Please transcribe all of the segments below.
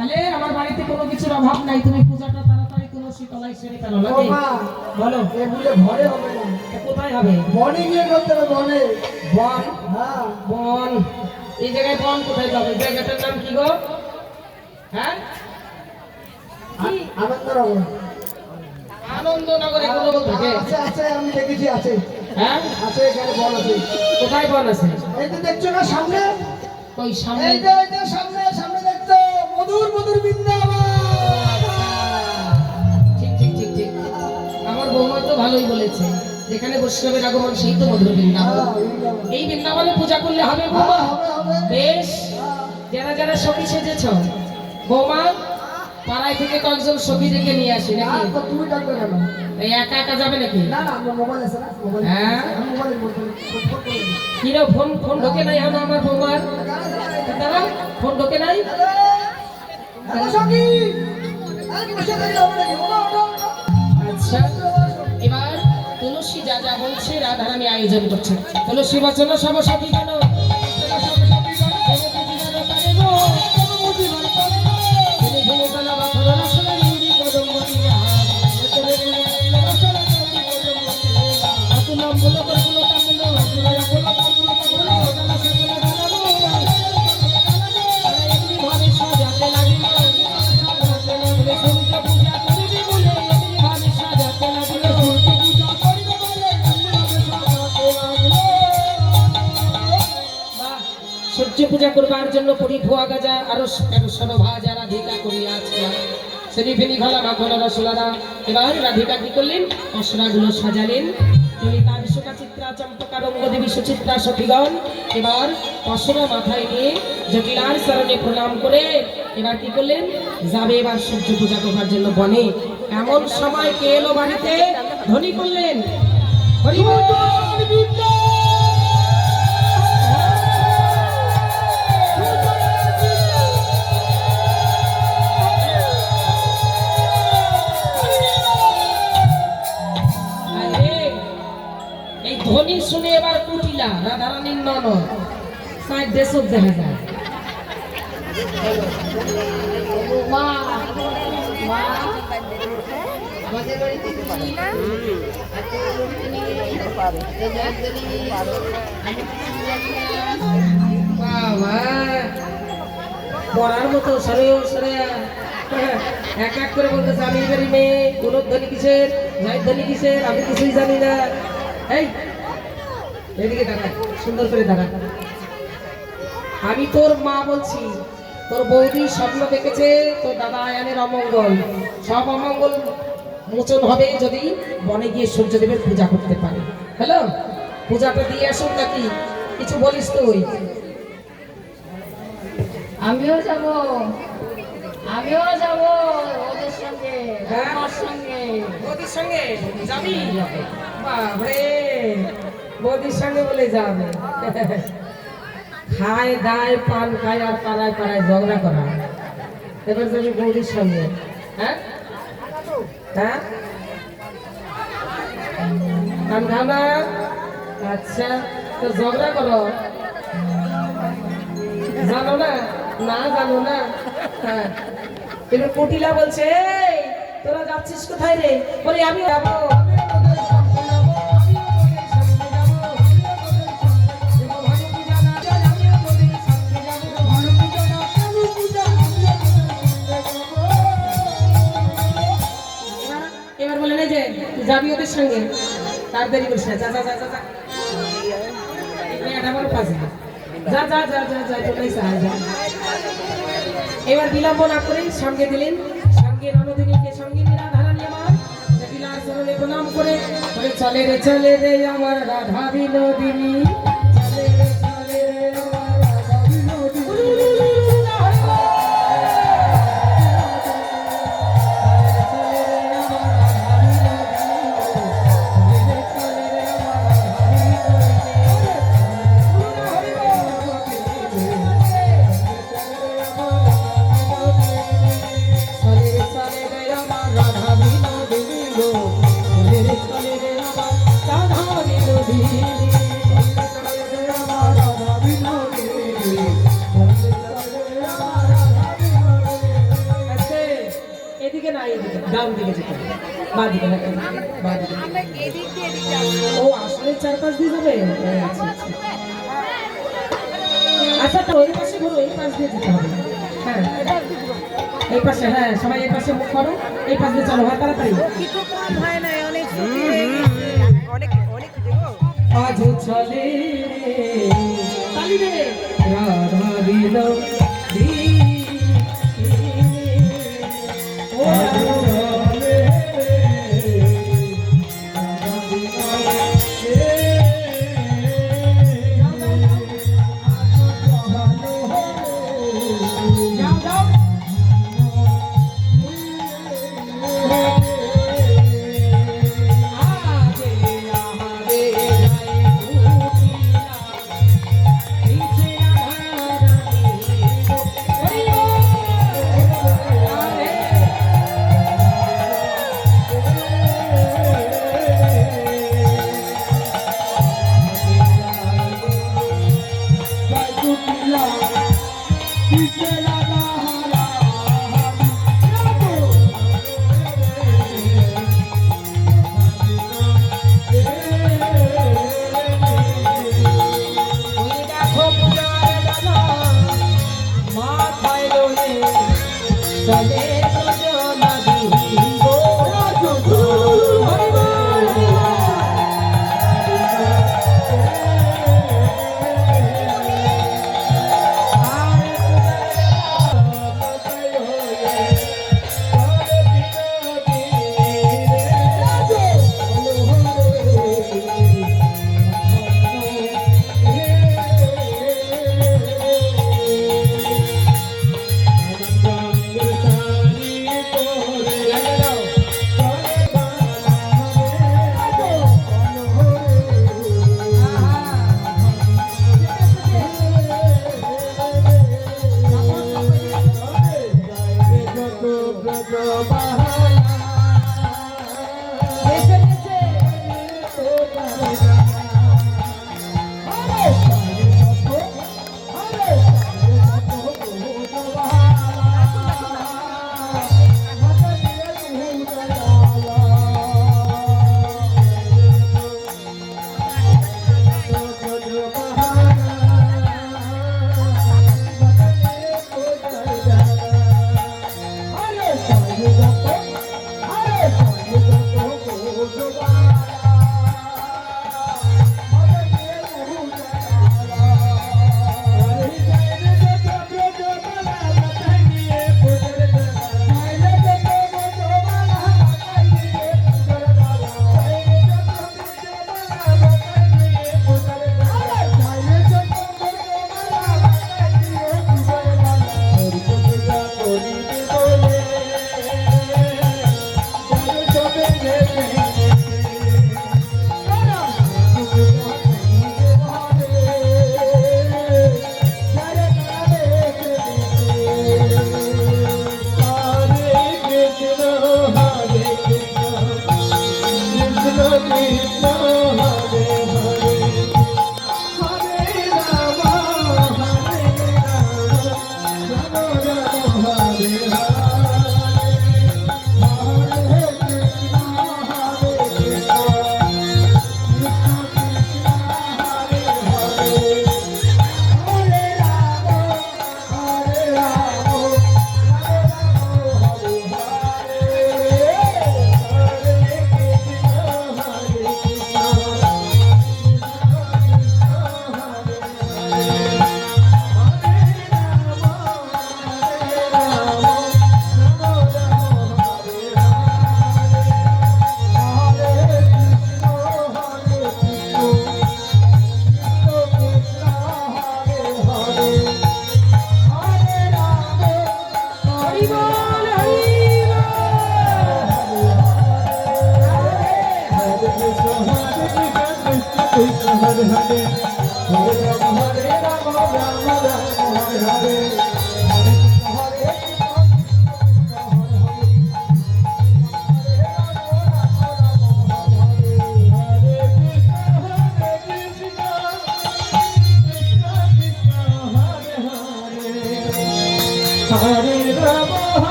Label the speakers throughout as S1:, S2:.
S1: তাহলে আমার বাড়িতে কোনো কিছুর অভাব নাই, তুমি পূজাটা তাড়াতাড়ি তুলসী তলায় সেরে ফেলো নাকি? বলো
S2: এগুলো ঘরে হবে না,
S1: কোথায় হবে?
S2: বনে গিয়ে করতে হবে, বনে।
S1: বন?
S2: হ্যাঁ
S1: বন? এই জায়গায় বন কোথায় যাবে? জায়গাটার নাম কি গো? হ্যাঁ
S2: আনন্দনগর।
S1: আনন্দনগরে কোনো বন থাকে?
S2: আছে আছে, আমি দেখেছি আছে।
S1: হ্যাঁ
S2: আছে, এখানে বন আছে।
S1: কোথায় বন আছে?
S2: এই তো দেখছো না সামনে,
S1: ওই সামনে?
S2: এই যে সামনে সামনে দেখছো, মধুর মধুর বৃন্দাবন।
S1: ঠিক ঠিক ঠিক ঠিক, আমার বৌমা তো ভালোই বলেছে, যেখানে বৈষ্ণবের আগমন সেই তো মধুর বৃন্দাবন। এই বৃন্দাবনে পূজা করলে হবে বৌমা? বেশ, যারা যারা সখী সেজেছ বৌমা, পাড়ায় থেকে কয়েকজন সখী দেখে নিয়ে আসি নাকি?
S2: তুমি ডাকবে কেন?
S1: এই একা একা যাবে নাকি?
S2: না না, আমার মোবাইল আছে না, মোবাইল।
S1: হ্যাঁ
S2: মোবাইল বলতে
S1: কিরো ফোন ফোন ঢোকে নাই হলো আমার বৌমার? দাদা ফোন ঢোকে নাই?
S2: সখী আরে বসে থাকি, হবে নাকি?
S1: আচ্ছা, এবার তুলসী যা যা বলছে রাধারানী আয়োজন করছে। তুলসী বচন সব সখী গণ পূজা করবার জন্য পরি ভুয়া গাজা আরো ভাজা রাধিকা করিয়াছিলাম শ্রী ফেনি ভালা মাখন রসলারা। এবার রাধিকা কি করলেন? অসরাগুলো সাজালেন। ললিতা বিশ্বকা চিত্রা চম্পকা রঙ্গদেবী সুচিত্রা সখীগণ এবার অসরা মাথায় নিয়ে জটিলার চরণে প্রণাম করে এবার কি করলেন? যাবে এবার সূর্য পূজা করবার জন্য বনে। এমন সময় কে এলো বাড়িতে? ধ্বনি করলেন হরি বল। ধ্বনি শুনে এবার কুটিলা রাধারানীর ননদ সাইড দেশ দেখা যায়। মা মা আমাদের বাড়িতে বাবা পড়ার মতো সরে সরে এক এক করে বলতেছে আমি এবারই মেয়ে, গুণধ্বনি কিসের, জয়ধ্বনি কিসের, আমি কিছুই জানি না। এই এদিকে দাঁড়া, সুন্দর করে দাঁড়া। আমি তোর মা বলছি, তোর বৌদি স্বপ্ন দেখেছে তোর দাদা আয়ানের অমঙ্গল, সব অমঙ্গল মোচন হবে যদি বনে গিয়ে সূর্যদেবের পূজা করতে পারে। হ্যালো, পূজাটা দিয়ে আসুন নাকি? কিছু বলিস তুই?
S3: আমিও যাব, আমিও যাব ওদের সঙ্গে, আমার সঙ্গে।
S1: বৌদির সঙ্গে যাবি? বাবরে, বৌদির সঙ্গে বলে যাবে। খায় দায় পান খায় আর পাড়ায় পাড়ায় ঝগড়া করা। এবার যাবি বৌদির সঙ্গে? হ্যাঁ হ্যাঁ কানঘানা। আচ্ছা, তো ঝগড়া করো জানো না? না জানো না? হ্যাঁ, এবার কুটিলা বলছে তোরা যাচ্ছিস কোথায় রে? বলে আমি যাবো। এবার বলে না যে যাবি ওদের সঙ্গে, তার দেরি করিস না, যা যা যা যা। যা যা যা যা যা তোটাই সাহায্য যা। এবার বিলম্ব না করে সঙ্গে দিলেন, সঙ্গে ননদিনীকে সঙ্গে নিয়ে রাধারানী আমার জটিলার চরণে প্রণাম করে বলে চলে রে আমার রাধা বিনোদিনী, চলে রে আমার রাধা বিনোদিনী। না এদিকে ডান দিকে যেতে হবে বাঁ দিকে না বাঁ দিকে ও আসলে 4-5 দিয়ে যাবে আচ্ছা আচ্ছা আচ্ছা তো ওই পাশে ঘুরো এই পাশ দিয়ে যেতে হবে হ্যাঁ এই পাশে হ্যাঁ সবাই এই পাশে মুখ করো এই পাশ দিয়ে চলো হয় তাড়াতাড়ি আজ চলে তালি দে রাধা দিল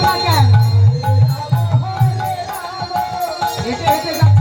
S1: না কেন? হেঁটে হেঁটে যাচ্ছ?